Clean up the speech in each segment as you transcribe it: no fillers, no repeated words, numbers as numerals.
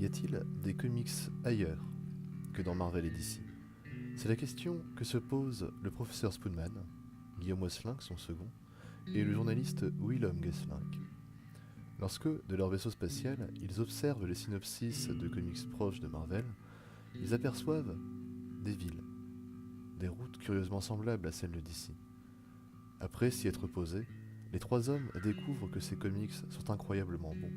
Y a-t-il des comics ailleurs que dans Marvel et DC? C'est la question que se pose le professeur Spoonman, Guillaume Osselin, son second, et le journaliste Willem Gesslink. Lorsque, de leur vaisseau spatial, ils observent les synopsis de comics proches de Marvel, ils aperçoivent des villes, des routes curieusement semblables à celles de DC. Après s'y être posés, les trois hommes découvrent que ces comics sont incroyablement bons.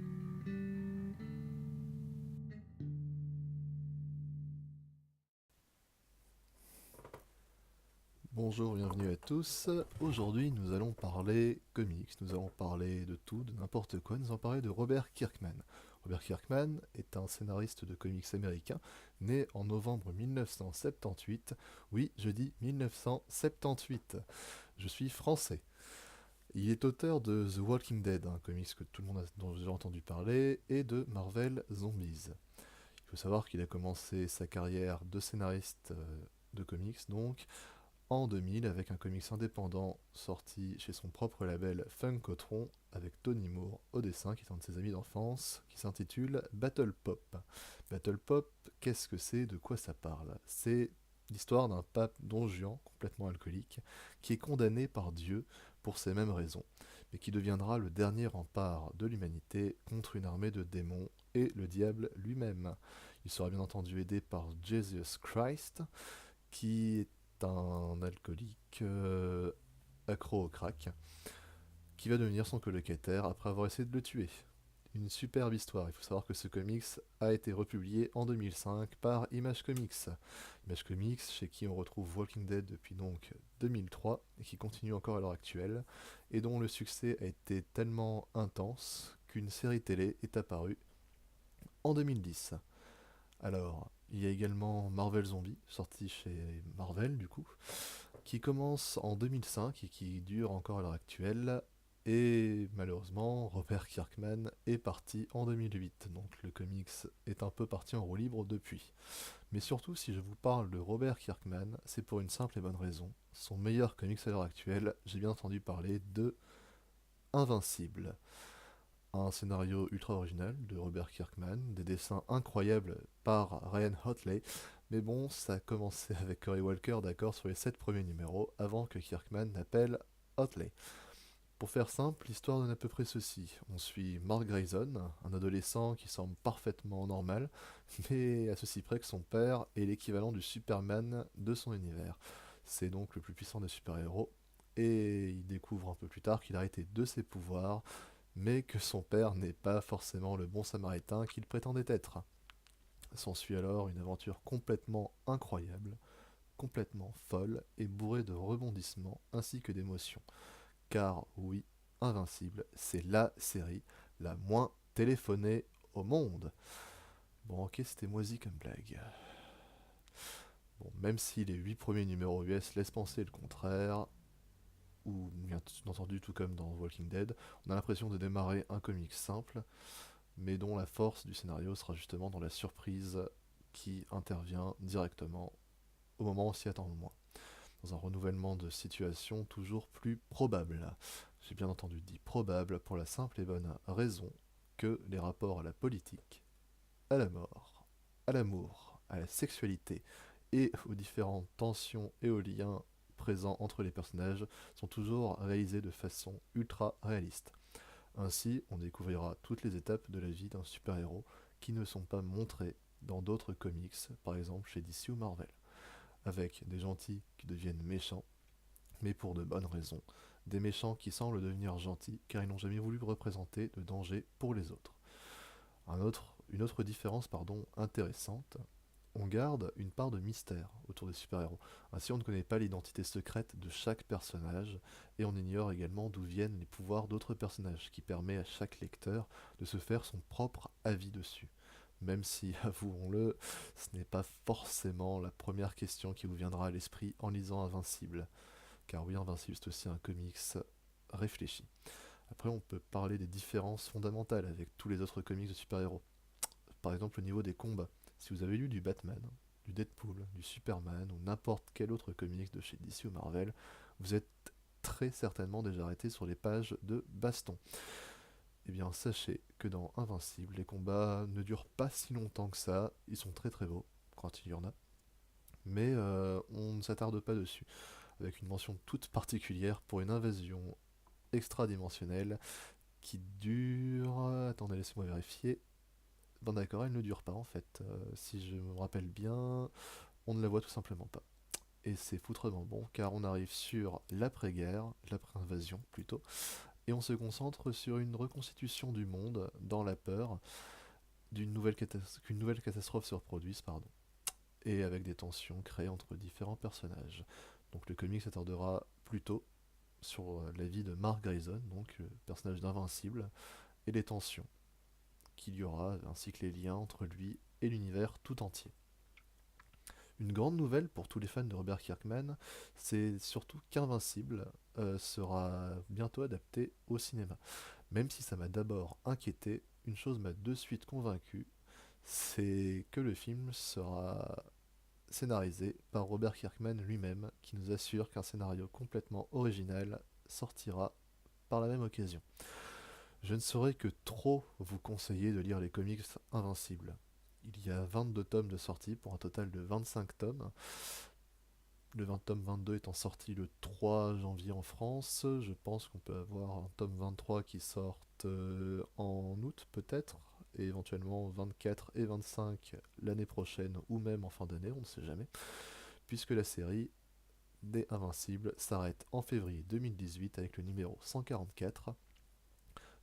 Bonjour, bienvenue à tous. Aujourd'hui, nous allons parler comics, nous allons parler de tout, de n'importe quoi. Nous allons parler de Robert Kirkman. Robert Kirkman est un scénariste de comics américain, né en novembre 1978. Oui, je dis 1978. Je suis français. Il est auteur de The Walking Dead, un comics que tout le monde a, dont j'ai entendu parler, et de Marvel Zombies. Il faut savoir qu'il a commencé sa carrière de scénariste de comics, donc, en 2000 avec un comics indépendant sorti chez son propre label Funkotron avec Tony Moore au dessin, qui est un de ses amis d'enfance, qui s'intitule Battle Pop. Battle Pop, qu'est-ce que c'est? De quoi ça parle? C'est l'histoire d'un pape don Juan, complètement alcoolique, qui est condamné par Dieu pour ces mêmes raisons, mais qui deviendra le dernier rempart de l'humanité contre une armée de démons et le diable lui-même. Il sera bien entendu aidé par Jesus Christ, qui est un alcoolique accro au crack, qui va devenir son colocataire après avoir essayé de le tuer. Une superbe histoire. Il faut savoir que ce comics a été republié en 2005 par Image Comics. Image Comics, chez qui on retrouve Walking Dead depuis donc 2003 et qui continue encore à l'heure actuelle, et dont le succès a été tellement intense qu'une série télé est apparue en 2010. Alors, il y a également Marvel Zombie, sorti chez Marvel du coup, qui commence en 2005 et qui dure encore à l'heure actuelle. Et malheureusement, Robert Kirkman est parti en 2008, donc le comics est un peu parti en roue libre depuis. Mais surtout, si je vous parle de Robert Kirkman, c'est pour une simple et bonne raison. Son meilleur comics à l'heure actuelle, j'ai bien entendu parler de Invincible. Un scénario ultra original de Robert Kirkman, des dessins incroyables par Ryan Hotley, mais bon, ça a commencé avec Cory Walker d'accord sur les 7 premiers numéros, avant que Kirkman n'appelle Hotley. Pour faire simple, l'histoire donne à peu près ceci. On suit Mark Grayson, un adolescent qui semble parfaitement normal, mais à ceci près que son père est l'équivalent du Superman de son univers. C'est donc le plus puissant des super-héros, et il découvre un peu plus tard qu'il a hérité de ses pouvoirs, mais que son père n'est pas forcément le bon samaritain qu'il prétendait être. S'ensuit alors une aventure complètement incroyable, complètement folle et bourrée de rebondissements ainsi que d'émotions. Car oui, Invincible, c'est la série la moins téléphonée au monde. Bon, ok, c'était moisi comme blague. Bon, même si les 8 premiers numéros US laissent penser le contraire, ou bien entendu tout comme dans Walking Dead, on a l'impression de démarrer un comic simple, mais dont la force du scénario sera justement dans la surprise qui intervient directement au moment où on s'y attend le moins. Dans un renouvellement de situation toujours plus probable. J'ai bien entendu dit probable pour la simple et bonne raison que les rapports à la politique, à la mort, à l'amour, à la sexualité et aux différentes tensions et aux liens présents entre les personnages sont toujours réalisés de façon ultra réaliste. Ainsi, on découvrira toutes les étapes de la vie d'un super-héros qui ne sont pas montrées dans d'autres comics, par exemple chez DC ou Marvel, avec des gentils qui deviennent méchants, mais pour de bonnes raisons, des méchants qui semblent devenir gentils car ils n'ont jamais voulu représenter de danger pour les autres. Une autre différence intéressante, on garde une part de mystère autour des super-héros. Ainsi, on ne connaît pas l'identité secrète de chaque personnage, et on ignore également d'où viennent les pouvoirs d'autres personnages, ce qui permet à chaque lecteur de se faire son propre avis dessus. Même si, avouons-le, ce n'est pas forcément la première question qui vous viendra à l'esprit en lisant Invincible. Car oui, Invincible, c'est aussi un comics réfléchi. Après, on peut parler des différences fondamentales avec tous les autres comics de super-héros. Par exemple, au niveau des combats. Si vous avez lu du Batman, du Deadpool, du Superman ou n'importe quel autre comics de chez DC ou Marvel, vous êtes très certainement déjà arrêté sur les pages de baston. Eh bien, sachez que dans Invincible, les combats ne durent pas si longtemps que ça. Ils sont très très beaux, quand il y en a. Mais on ne s'attarde pas dessus. Avec une mention toute particulière pour une invasion extradimensionnelle qui dure... Attendez, laissez-moi vérifier. Bon d'accord, elle ne dure pas en fait. Si je me rappelle bien, on ne la voit tout simplement pas. Et c'est foutrement bon, car on arrive sur l'après-guerre, l'après-invasion plutôt, et on se concentre sur une reconstitution du monde dans la peur qu'une nouvelle catastrophe se reproduise, pardon, et avec des tensions créées entre différents personnages. Donc le comic s'attardera plutôt sur la vie de Mark Grayson, donc le personnage d'Invincible, et les tensions qu'il y aura, ainsi que les liens entre lui et l'univers tout entier. Une grande nouvelle pour tous les fans de Robert Kirkman, c'est surtout qu'Invincible sera bientôt adapté au cinéma. Même si ça m'a d'abord inquiété, une chose m'a de suite convaincu, c'est que le film sera scénarisé par Robert Kirkman lui-même, qui nous assure qu'un scénario complètement original sortira par la même occasion. Je ne saurais que trop vous conseiller de lire les comics Invincibles. Il y a 22 tomes de sortie pour un total de 25 tomes. Le 20 tome 22 étant sorti le 3 janvier en France. Je pense qu'on peut avoir un tome 23 qui sorte en août peut-être, et éventuellement 24 et 25 l'année prochaine ou même en fin d'année, on ne sait jamais, puisque la série des Invincibles s'arrête en février 2018 avec le numéro 144,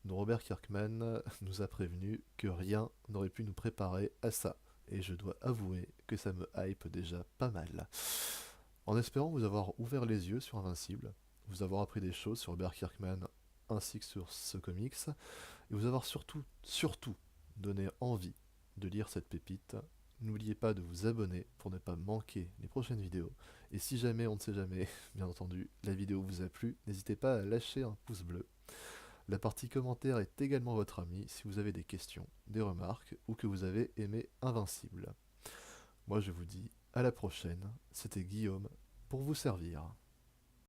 dont Robert Kirkman nous a prévenu que rien n'aurait pu nous préparer à ça. Et je dois avouer que ça me hype déjà pas mal. En espérant vous avoir ouvert les yeux sur Invincible, vous avoir appris des choses sur Robert Kirkman ainsi que sur ce comics, et vous avoir surtout donné envie de lire cette pépite, n'oubliez pas de vous abonner pour ne pas manquer les prochaines vidéos. Et si jamais, on ne sait jamais, bien entendu, la vidéo vous a plu, n'hésitez pas à lâcher un pouce bleu. La partie commentaire est également votre amie si vous avez des questions, des remarques ou que vous avez aimé Invincible. Moi je vous dis à la prochaine, c'était Guillaume pour vous servir.